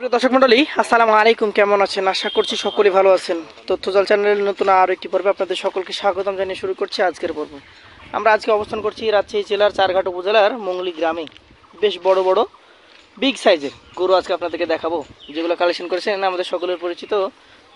প্রিয় দর্শক মণ্ডলী, আসসালামু আলাইকুম। কেমন আছেন? আশা করছি সকলেই ভালো আছেন। তথ্যজাল চ্যানেলের নতুন আরও একটি পর্বে আপনাদের সকলকে স্বাগতম জানিয়ে শুরু করছি আজকের পর্ব। আমরা আজকে অবস্থান করছি রাজশাহী জেলার চারঘাট উপজেলার মঙ্গলি গ্রামে। বেশ বড় বড় বিগ সাইজের গরু আজকে আপনাদেরকে দেখাবো, যেগুলো কালেকশন করেছেন আমাদের সকলের পরিচিত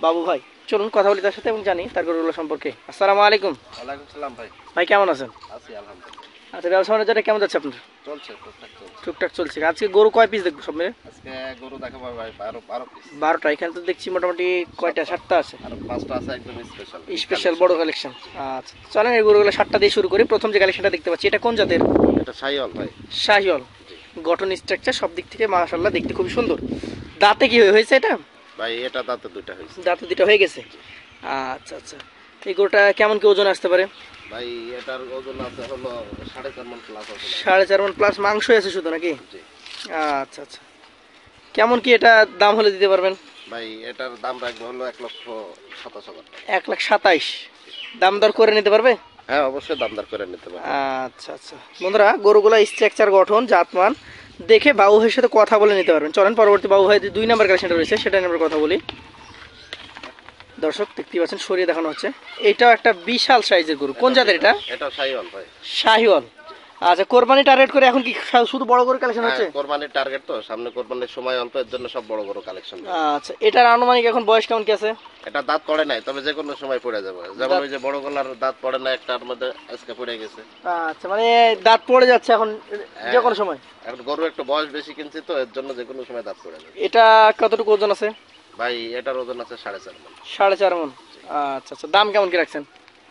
বাবু ভাই। চলুন কথা বলি তার সাথে এবং জানি তার গরুগুলো সম্পর্কে। আসসালামু আলাইকুম। ওয়ালাইকুম সালাম ভাই। ভাই কেমন আছেন? আছি আলহামদুলিল্লাহ। আচ্ছা, ব্যবসা বাণিজ্যটা কেমন যাচ্ছে আপনার? চলছে টুকটাক চলছে। টুকটাক চলছে। আজকে গরু কয় পিস দেখবো সব মিলে? আজকে গরু দেখাবো ভাই 12 পিস। 12টা। এখানে তো দেখছি মোটামুটি কয়টা, 7টা আছে। আর 5টা আছে একদম স্পেশাল। স্পেশাল বড় কালেকশন। আচ্ছা, চলেন এই গরুগুলো 7টা দিয়ে শুরু করি। প্রথম যে কালেকশনটা দেখতে পাচ্ছি, এটা কোন জাতের? এটা শাহিওয়াল ভাই। শাহিওয়াল। গঠন স্ট্রাকচার সব দিক থেকে মাশাআল্লাহ দেখতে খুবই সুন্দর। দাঁতে কি হয়েছে এটা? ভাই এটা দাঁতে দুইটা হয়েছে। দাঁতে দুটো হয়ে গেছে। আচ্ছা আচ্ছা, এই গরুটা কেমন কি ওজন আসতে পারে? ভাই এটার ওজন আছে হলো 4.5 মণ প্লাস আছে। 4.5 মণ প্লাস মাংস আছে শুধু নাকি? জি। আচ্ছা আচ্ছা, কেমন কি এটা দাম হলে দিতে পারবেন? ভাই এটার দাম রাখবো হলো 1,27,000 টাকা। 1,27,000 দাম দর করে নিতে পারবে? হ্যাঁ অবশ্যই দামদার করে নিতে পারবে। আচ্ছা আচ্ছা বন্ধুরা, গরুগুলা স্ট্রাকচার গঠন জাতমান দেখে বাবু ভাইয়ের সাথে কথা বলে নিতে পারবেন। চলেন পরবর্তী বাবু ভাই 2 নাম্বার কালেকশনটা রয়েছে সেটা নিয়ে আমরা কথা বলি। দর্শক দেখতে পাচ্ছেন, সরিয়ে দেখানো হচ্ছে। এটাও একটা বিশাল সাইজের গরু। কোন জাতের এটা? এটা শাহিওয়াল ভাই। শাহিওয়াল। আচ্ছা, কোরবানি টার্গেট করে এখন কি শুধু বড় গরু কালেকশন হচ্ছে? কোরবানির টার্গেট তো, সামনে কোরবানির সময় অল্প, এর জন্য সব বড় বড় কালেকশন। আচ্ছা, এটার আনুমানিক এখন বয়স কেমন কি আছে? এটা দাঁত পড়ে নাই, তবে যে কোনো সময় পড়ে যাবে। যেমন ওই যে বড় গলার দাঁত পড়ে না, একটার মধ্যে আজকে পড়ে গেছে। আচ্ছা, মানে দাঁত পড়ে যাচ্ছে এখন যে কোনো সময়? এখন গরু একটু বয়স বেশি কিনছি তো, এর জন্য যে কোনো সময় দাঁত পড়ে যাবে। এটা কতটুকু ওজন আছে? ভাই এটার ওজন আছে 4.5 মণ। 4.5 মণ। আচ্ছা আচ্ছা, দাম কেমন কি রাখছেন?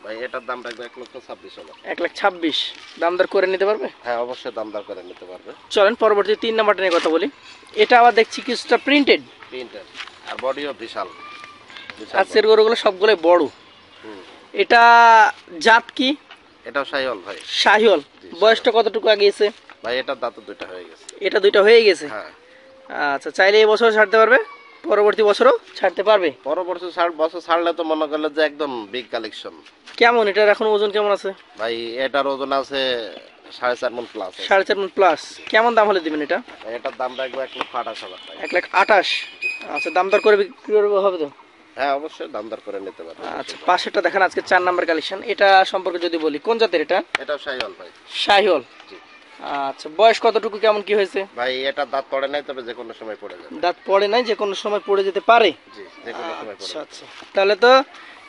ভাই এটার দাম রাখবে 1,26,000। 1,26,000 দাম দর করে নিতে পারবে? হ্যাঁ অবশ্যই দামদার করে নিতে পারবে। চলেন পরবর্তী 3 নাম্বারটা নিয়ে কথা বলি। এটা আবার দেখছি কিছুটা প্রিন্টেড। প্রিন্টার আর বডিও বিশাল। আজকের গরুগুলো সবগুলোই বড়। এটা জাত কি? এটাও শাহিওয়াল ভাই। শাহিওয়াল। বয়সটা কতটুকু আগিয়েছে? ভাই এটার দাঁত দুইটা হয়ে গেছে। এটা দুইটা হয়ে গেছে। হ্যাঁ। আচ্ছা, চাইলে এই বছর ছাড়তে পারবে, পরবর্তী বছরও ছাড়তে পারবে? পরবর্তী বছর ছাড়লে তো মনে করলে যে একদম বিগ কালেকশন। কেমন এটার এখন ওজন কেমন আছে? ভাই এটার ওজন আছে 4.5 মণ প্লাস। 4.5 মণ প্লাস। কেমন দাম হলে দিবেন এটা? এটার দাম রাখবো 1,28,000 টাকা। 1,28,000। আচ্ছা, দাম দর করে বিক্রি করবে হবে তো? হ্যাঁ অবশ্যই দামদার করে নিতে পারবে। আচ্ছা, পাশেরটা দেখেন আজকে 4 নাম্বার কালেকশন। এটা সম্পর্কে যদি বলি, কোন জাতের এটা? এটাও শাহিওয়াল ভাই। শাহিওয়াল। জি। আচ্ছা, বয়স কতটুকু কেমন কি হয়েছে? ভাই এটা দাঁত পড়ে নাই, তবে যে কোনো সময় পড়ে যাবে। দাঁত পড়ে নাই, যে কোনো সময় পড়ে যেতে পারে? জি, যে কোনো সময় পড়ে আচ্ছা যাবে। আচ্ছা, তাহলে তো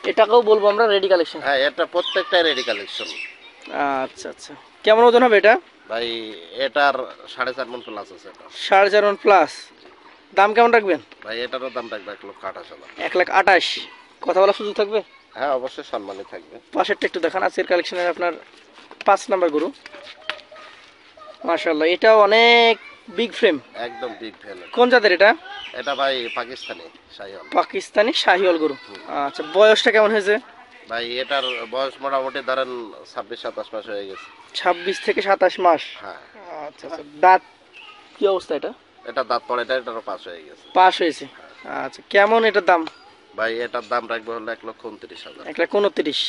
এটাকেও বলবো আমরা রেডি কালেকশন। হ্যাঁ এটা প্রত্যেকটাই রেডি কালেকশন। আচ্ছা আচ্ছা, কেমন ওজন হবে এটা? ভাই এটার 4.5 মণ প্লাস আছে। এটা 4.5 মণ প্লাস। দাম কেমন রাখবেন? ভাই এটারও দাম রাখবে 1,28,000। 1,28,000। কথা বলার সুযোগ থাকবে? হ্যাঁ অবশ্যই সম্মানই থাকবে। পাশেরটা একটু দেখান। আজকের কালেকশনের আপনার 5 নাম্বার গরু। মাশাআল্লাহ, এটাও অনেক বিগ ফ্রেম। একদম বিগ ফ্যান। কোন জাতের এটা? এটা ভাই পাকিস্তানি শাহিওয়াল। পাকিস্তানি শাহিওয়াল গরু। আচ্ছা, বয়সটা কেমন হয়েছে? ভাই এটার বয়স মোটামুটি ধরেন 26-27 মাস হয়ে গেছে। 26 থেকে 27 মাস। হ্যাঁ। আচ্ছা আচ্ছা, দাঁত কি অবস্থা এটা? এটা দাঁত পড়ে, এটারও পাস হয়ে গেছে। পাস হয়েছে। আচ্ছা, কেমন এটার দাম? ভাই এটার দাম রাখবে হলো 1,29,000। 1,29,000।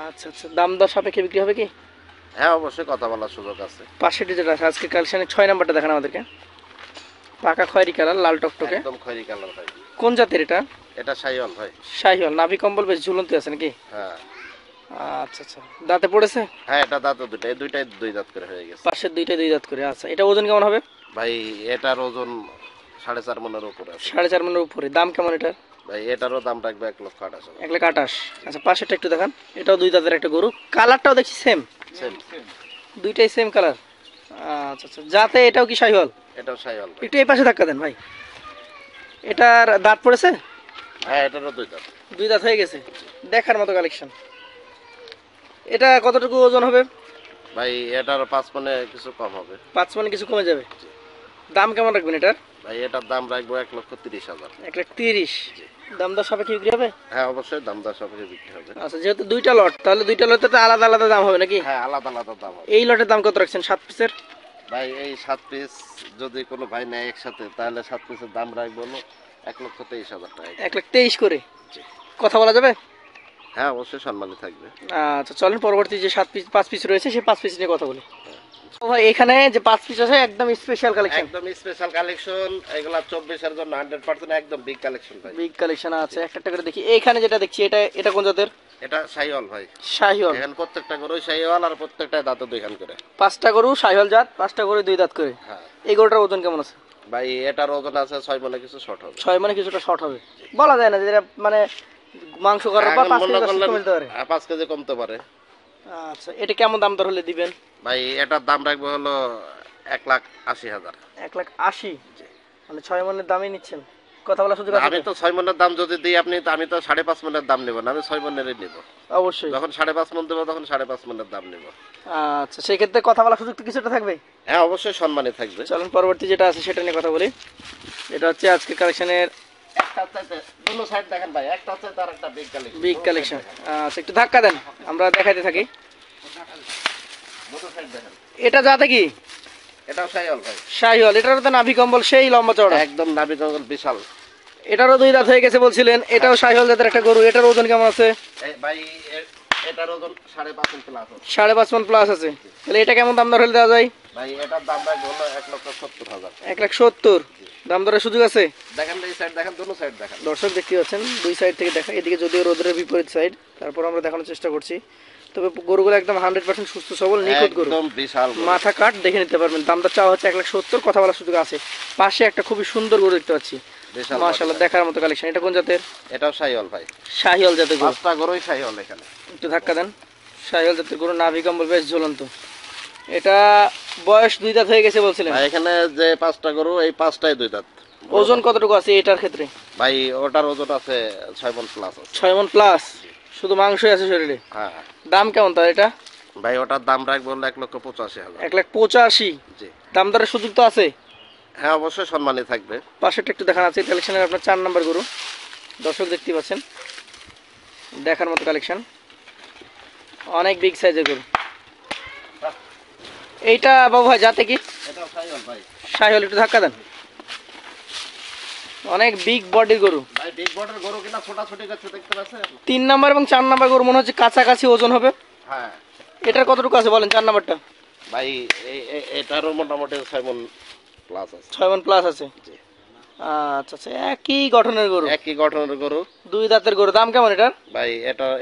আচ্ছা আচ্ছা, দাম দর সাপেক্ষে বিক্রি হবে কি? হ্যাঁ অবশ্যই কথা বলার সুযোগ আছে। পাশের যেটা আছে আজকে কালেকশনের 6 নাম্বারটা দেখান আমাদেরকে। পাকা খয়েরি কালার, লাল টকটকে। একদম খয়েরি কালার ভাই। কোন জাতের এটা? এটা শাহিওয়াল ভাই। শাহিওয়াল। নাভি কম্বল বেশ ঝুলন্ত আছে নাকি? হ্যাঁ। আচ্ছা আচ্ছা, দাঁতে পড়েছে? হ্যাঁ এটা দাঁত দুটো, এই দুইটাই দুই দাঁত করে হয়ে গেছে। পাশের দুইটাই 2 দাঁত করে। আচ্ছা, এটা ওজন কেমন হবে? ভাই এটার ওজন 4.5 মণের উপরে আছে। 4.5 মণের উপরে। দাম কেমন এটার? ভাই এটারও দাম রাখবে 1,28,000। 1,28,000। আচ্ছা, পাশেরটা একটু দেখান। এটাও 2 দাঁতের একটা গরু। কালারটাও দেখছি সেম। সেম। দুইটাই সেম কালার। আচ্ছা আচ্ছা, যাতে এটাও কি শাহিওয়াল? এটাও শাহিওয়াল ভাই। একটু এই পাশে ধাক্কা দেন ভাই। এটার দাঁত পড়েছে? হ্যাঁ এটারও দুই দাঁত। 2 দাঁত হয়ে গেছে। দেখার মতো কালেকশন। এটা কতটুকু ওজন হবে? ভাই এটার 5 মণে কিছু কম হবে। 5 মণ কিছু কমে যাবে। দাম কেমন রাখবেন এটার? ভাই এটার দাম রাখবো 1,30,000। 1,30,000। দাম দর সাপেক্ষে বিক্রি হবে? হ্যাঁ অবশ্যই দাম দর সাপেক্ষে বিক্রি হবে। আচ্ছা, যেহেতু 2টা লট, তাহলে 2টা লটে তো আলাদা আলাদা দাম হবে নাকি? হ্যাঁ আলাদা আলাদা দাম হবে। এই লটের দাম কত রাখছেন 7 পিসের? ভাই এই 7 পিস যদি কোনো ভাই নেয় একসাথে, তাহলে 7 পিসের দাম রাখবো হলো 1,23,000 টাকা। 1,23,000 করে। কথা বলা যাবে? হ্যাঁ অবশ্যই সম্মানই থাকবে। আচ্ছা, চলেন পরবর্তী যে 7 পিস 5 পিস রয়েছে সেই 5 পিস নিয়ে কথা বলি। তো ভাই এখানে যে 5 পিস আছে একদম স্পেশাল কালেকশন, একদম স্পেশাল কালেকশন, এগুলা 24 এর জন্য 100% একদম বিগ কালেকশন ভাই। বিগ কালেকশন আছে, একটা একটা করে দেখি। এইখানে যেটা দেখছি এটা এটা কোন জাতের? এটা শাহিওয়াল ভাই। শাহিওয়াল। এখানে প্রত্যেকটা গরু শাহিওয়াল, আর প্রত্যেকটা দাঁতে দুইখান করে। 5টা গরু শাহিওয়াল জাত, 5টা গরু দুই দাঁত করে। হ্যাঁ এই গরুটার ওজন কেমন আছে? ভাই এটার ওজন আছে 6 মনে কিছু শর্ট হবে। 6 মানে কিছুটা শর্ট হবে, বলা যায় না যে এটা মানে মাংস করার বা এখন 5 মনে কেজি করলেন কমতে পারে। 5 কেজি কমতে পারে। আচ্ছা, এটা কেমন দাম দর হলে দিবেন? ভাই এটার দাম রাখবো হলো 1,80,000। 1,80,000, মানে 6 মনের দামই নিচ্ছেন? কথা বলা সুযোগ আমি আছে তো 6 মনের দাম যদি দিই আপনি, তো আমি তো 5.5 মনের দাম নেব না, আমি 6 মনেরই নেব। অবশ্যই। যখন 5.5 মন দেবো তখন 5.5 মনের দাম নেব। আচ্ছা, সেই ক্ষেত্রে কথা বলা সুযোগ তো কিছুটা থাকবে। হ্যাঁ অবশ্যই সম্মানই থাকবে। চলুন পরবর্তী যেটা আছে সেটা নিয়ে কথা বলি। এটা হচ্ছে আজকে কালেকশনের একটা চাইতে দুটো সাইড দেখেন ভাই, একটা চাইতে আর একটা বিগ কালেকশন। Big collection. আচ্ছা, একটু ধাক্কা দেন, আমরা দেখাইতে থাকি। দুটো সাইড দেখেন। এটা যাতে কি? এটাও শাহিওয়াল ভাই। শাহিওয়াল। এটারও তো নাভি কম্বল সেই লম্বা চওড়া। একদম নাভি জঙ্গল বিশাল। এটারও দুই দাঁত হয়ে গেছে বলছিলেন, এটাও শাহিওয়াল জাতের একটা গরু। এটার ওজন কেমন আছে? ভাই এটার ওজন 5.5 মণ প্লাস আছে। 5.5 মণ প্লাস আছে। তাহলে এটা কেমন দাম দর হলে দেওয়া যায়? ভাই এটার দাম রাখবো হলো 1,70,000। 1,70,000 দাম দরের সুযোগ আছে? দেখেন এই সাইড দেখেন, দুটো সাইড দেখেন। দর্শক দেখতে পাচ্ছেন দুই সাইড থেকে দেখা, এদিকে যদিও রোদের বিপরীত সাইড, তারপর আমরা দেখানোর চেষ্টা করছি। তবে গরুগুলো একদম 100% সুস্থ সবল নিখুঁত গরু, একদম বিশাল গরু। মাথা কাট দেখে নিতে পারবেন। দামটা চাওয়া হচ্ছে 1,70,000, কথা বলার সুযোগ আছে। পাশে একটা খুবই সুন্দর গরু দেখতে পাচ্ছি, বিশাল মাশাআল্লাহ দেখার মতো কালেকশন। এটা কোন জাতের? এটাও শাহিওয়াল ভাই। শাহিওয়াল জাতের গরু। 5টা গরুই শাহিওয়াল এখানে। একটু ধাক্কা দেন। শাহিওয়াল জাতের গরু, নাভি কম্বল বেশ ঝুলন্ত। এটা বয়স দুই দাঁত হয়ে গেছে বলছিলেন? ভাই এখানে যে 5টা গরু, এই 5টাই দুই দাঁত। ওজন কতটুকু আছে এটার ক্ষেত্রে? ভাই ওটার ওজন আছে 6 মণ প্লাস আছে। 6 মণ প্লাস, শুধু মাংসই আছে শরীরে। হ্যাঁ দাম কেমন তার এটা? ভাই ওটার দাম রাখবো হলো 1,85,000। 1,85,000। জি দাম দরের সুযোগ তো আছে? হ্যাঁ অবশ্যই সম্মানই থাকবে। পাশেরটা একটু দেখানো আছে, কালেকশনের আপনার 4 নাম্বার গরু। দর্শক দেখতে পাচ্ছেন দেখার মতো কালেকশন, অনেক বিগ সাইজের গরু। এইটা বাবু ভাই যাতে কি? এটাও শাহিওয়াল ভাই। শাহিওয়াল। একটু ধাক্কা দেন। অনেক বিগ বডির গরু। ভাই বিগ বর্ডার গরু কিনা ছোটাছুটি করছে দেখতে পাচ্ছেন? 3 নাম্বার এবং 4 নাম্বার গরু মনে হচ্ছে কাছাকাছি ওজন হবে। হ্যাঁ এটার কতটুকু আছে বলেন 4 নাম্বারটা? ভাই এটারও মোটামুটি 6 মণ প্লাস আছে। 6 মণ প্লাস আছে। জি আচ্ছা আচ্ছা, একই গঠনের গরু, একই গঠনের গরু। দুই দাঁতের গরু। দাম কেমন এটার? ভাই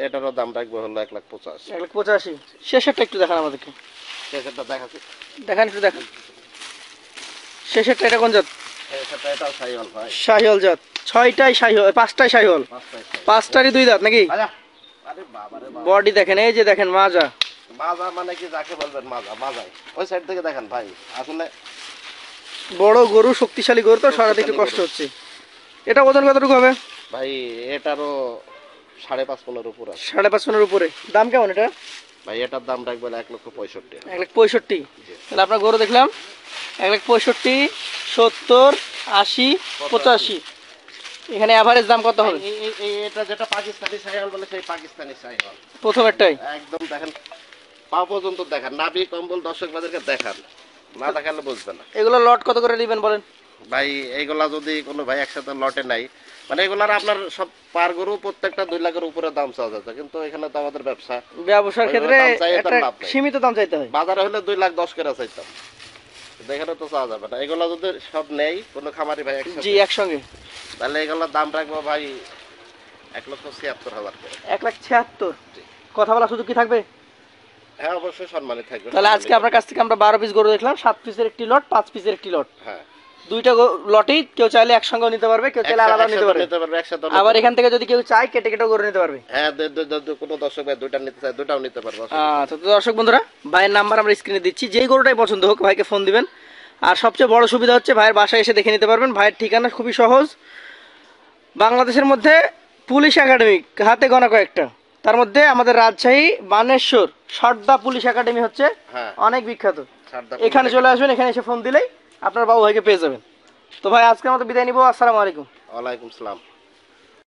এটারও দাম রাখবো হলো 1,85,000। 1,85,000। শেষেরটা একটু দেখান আমাদেরকে। সেটা দেখাচ্ছি। দেখান, একটু দেখান শেষেরটা। এটা কোন জাত? এটাও শাহিওয়াল ভাই। শাহিওয়াল জাত। 6টাই শাহিওয়াল, 5টাই শাহিওয়াল। 5টারই দুই দাঁত নাকি? আরে বাবারে বাবা, বডি দেখেন, এই যে দেখেন মাজা। মাজা মানে কি যাকে বলবেন মাজা, মাজাই। ওই সাইড থেকে দেখেন ভাই, আসলে বড় গরু, শক্তিশালী গরু, তো সরাতে একটু কষ্ট হচ্ছে। এটা ওজন কতটুকু হবে? ভাই এটারও 5.5 মণের উপর আছে। 5.5 মণের উপরে। দাম কেমন এটা? ভাই এটার দাম রাখবেন 1,65,000। 1,65,000। তাহলে আপনার গরু দেখলাম 1,65,000, 70, 80, 85। এখানে অ্যাভারেজ দাম কত হবে? এটা যেটা পাকিস্তানি শাহিওয়াল বলে, সেই পাকিস্তানি শাহিওয়াল প্রথমেরটাই একদম দেখেন, পা পর্যন্ত দেখেন, নাভি কম্বল দর্শক বাজারকে দেখান, না দেখালে বুঝবে না। এগুলো লট কত করে নেবেন বলেন? ভাই এইগুলা যদি কোনো ভাই একসাথে লটে নাই, মানে এগুলার আপনার সব পার গরু প্রত্যেকটা 2 লাখের উপরে দাম চাওয়া যাচ্ছে, কিন্তু এখানে তো আমাদের ব্যবসার ক্ষেত্রে দাম চাই, একটা এটার লাভ নেই। সীমিত দাম চাইতে হয়। বাজারে হলে 2,10,000 করে চাইতাম, কিন্তু এখানে তো চাওয়া যাবে না। এগুলা যদি সব নেই কোনো খামারি ভাই একসাথে, জি একসঙ্গে, তাহলে এগুলোর দাম রাখবো ভাই 1,76,000 করে। 1,76,000। কথা বলার সুযোগ কি থাকবে? হ্যাঁ অবশ্যই সম্মানিত থাকবে। তাহলে আজকে আপনার কাছ থেকে আমরা 12 পিস গরু দেখলাম, 7 পিসের একটি লট, 5 পিসের একটি লট। হ্যাঁ দুইটা লটেই কেউ চাইলে একসঙ্গে নিতে পারবে, কেউ চাইলে আলাদা নিতে পারবে। একসাথে আবার এখান থেকে যদি কেউ চায় কেটে কেটে গরু নিতে পারবে। হ্যাঁ কোনো দর্শক ভাই দুইটা নিতে চায় দুটাও নিতে পারবো। আচ্ছা, তো দর্শক বন্ধুরা, ভাইয়ের নাম্বার আমরা স্ক্রিনে দিচ্ছি, যেই গরুটাই পছন্দ হোক ভাইকে ফোন দিবেন। আর সবচেয়ে বড় সুবিধা হচ্ছে ভাইয়ের বাসায় এসে দেখে নিতে পারবেন। ভাইয়ের ঠিকানা খুবই সহজ, বাংলাদেশের মধ্যে পুলিশ একাডেমি হাতে গোনা কয়েকটা, তার মধ্যে আমাদের রাজশাহী বানেশ্বর সর্দা পুলিশ একাডেমি হচ্ছে অনেক বিখ্যাত। এখানে চলে আসবেন, এখানে এসে ফোন দিলেই আপনার বাবু ভাইকে পেয়ে যাবেন। তো ভাই আজকের মতো বিদায় নিব। আসসালামু আলাইকুম। ওয়ালাইকুম সালাম।